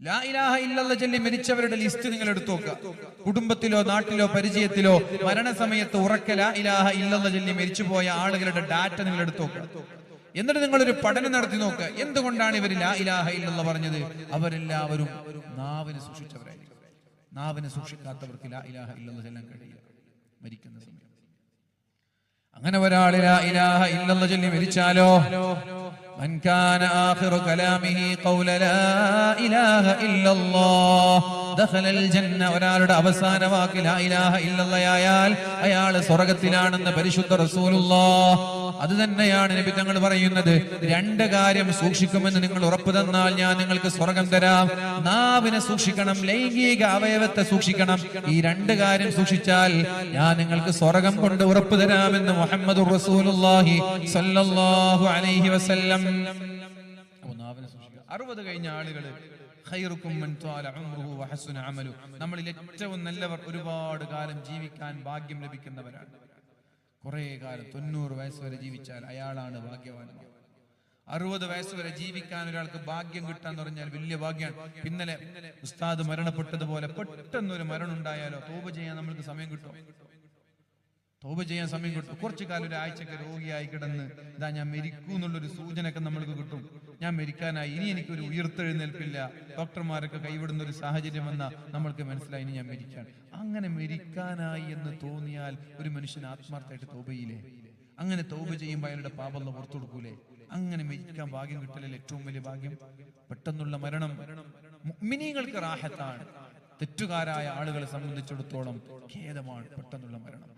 ലാ ഇലാഹ ഇല്ലല്ലാഹ് ചൊല്ലി മരിച്ചവരുടെ ലിസ്റ്റ് നിങ്ങൾ എടുത്തു നോക്കുക. കുടുംബത്തിലോ നാട്ടിലോ പരിചയത്തിലോ മരണസമയത്ത് ഉറക്കെ ലാ ഇലാഹ ഇല്ലല്ലാഹ് ചൊല്ലി മരിച്ചുപോയ ആളുകളുടെ ഡാറ്റ നിങ്ങൾ എടുത്തു നോക്കുക. എന്നിട്ട് നിങ്ങളൊരു പഠനം നടത്തി നോക്കുക. എന്തുകൊണ്ടാണ് ഇവർ ലാ ഇലാഹ ഇല്ലല്ലാഹ് പറഞ്ഞത്? അവരെല്ലാവരും നാവിനെ സൂക്ഷിച്ചവരായിരിക്കും. നാവിനെ സൂക്ഷിക്കാത്തവർക്ക് ലാ ഇലാഹ ഇല്ലല്ലാഹ് ചൊല്ലാൻ കഴിയില്ല മരിക്കുന്ന സമയം. അങ്ങനെ ഒരാൾ ലാ ഇലാഹ ഇല്ലല്ലാഹ് ചൊല്ലി മരിച്ചാലോ, من كان آخر كلامه قول لا إله إلا الله دخل الجنة. ഒരാളുടെ അവസാന വാക്ക് ലാ ഇലാഹ ഇല്ലല്ലാഹ് ആയാൽ അയാൾ സ്വർഗ്ഗത്തിലാണെന്ന് പരിശുദ്ധ റസൂലുള്ളാഹ്. അത് തന്നെയാണ് നബി തങ്ങൾ പറയുന്നത്, രണ്ട് കാര്യം സൂക്ഷിക്കുമെന്ന് നിങ്ങൾ ഉറപ്പ് തന്നാൽ ഞാൻ നിങ്ങൾക്ക് സ്വർഗ്ഗം തരാം. നാവിനെ സൂക്ഷിക്കണം, ലൈംഗിക അവയവത്തെ സൂക്ഷിക്കണം. ഈ രണ്ട് കാര്യം സൂക്ഷിച്ചാൽ ഞാൻ നിങ്ങൾക്ക് സ്വർഗ്ഗം കൊണ്ട് ഉറപ്പ് തരാമെന്ന് മുഹമ്മദുർ റസൂലുള്ളാഹി സ്വല്ലല്ലാഹു അലൈഹി വസല്ലം. 60 കഴിഞ്ഞ ആളുകള് നമ്മളിൽ ഏറ്റവും നല്ലവർ ഒരുപാട് കാലം ജീവിക്കാൻ ഭാഗ്യം ലഭിക്കുന്നവരാണ്. കുറെ കാലം 90 വയസ്സ് വരെ ജീവിച്ചാൽ അയാളാണ് ഭാഗ്യവാൻ. 60 വയസ്സ് വരെ ജീവിക്കാൻ ഒരാൾക്ക് ഭാഗ്യം കിട്ടാന്ന് പറഞ്ഞാൽ വലിയ ഭാഗ്യമാണ്. ഇന്നലെ ഉസ്താദ് മരണപ്പെട്ടതുപോലെ പെട്ടെന്നൊരു മരണം ഉണ്ടായാലോ തൗബ ചെയ്യാൻ നമ്മൾക്ക് സമയം കിട്ടും. തൗബ ചെയ്യാൻ സമയം കിട്ടും. കുറച്ചു കാലം ഒരാഴ്ചക്ക് രോഗിയായി കിടന്ന് ഇതാ ഞാൻ മരിക്കൂ എന്നുള്ളൊരു സൂചനയൊക്കെ നമ്മൾക്ക് കിട്ടും. ഞാൻ മരിക്കാനായി, ഇനി എനിക്കൊരു ഉയർത്തെഴുന്നേൽപ്പില്ല, ഡോക്ടർമാരൊക്കെ കൈവിടുന്ന ഒരു സാഹചര്യം വന്നാൽ നമ്മൾക്ക് മനസ്സിലായി ഇനി ഞാൻ മരിക്കാൻ. അങ്ങനെ മരിക്കാനായി എന്ന് തോന്നിയാൽ ഒരു മനുഷ്യൻ ആത്മാർത്ഥമായിട്ട് തൗബയില്ലേ? അങ്ങനെ തൗബ ചെയ്യുമ്പോൾ അയാളുടെ പാപം പുറത്തു കൊടുക്കൂലേ? അങ്ങനെ മരിക്കാൻ ഭാഗ്യം കിട്ടലല്ലേ ഏറ്റവും വലിയ ഭാഗ്യം. പെട്ടെന്നുള്ള മരണം മുഅ്മിനീങ്ങൾക്ക് റാഹത്താണ്. തെറ്റുകാരായ ആളുകളെ സംബന്ധിച്ചിടത്തോളം ഖേദമാണ് പെട്ടെന്നുള്ള മരണം.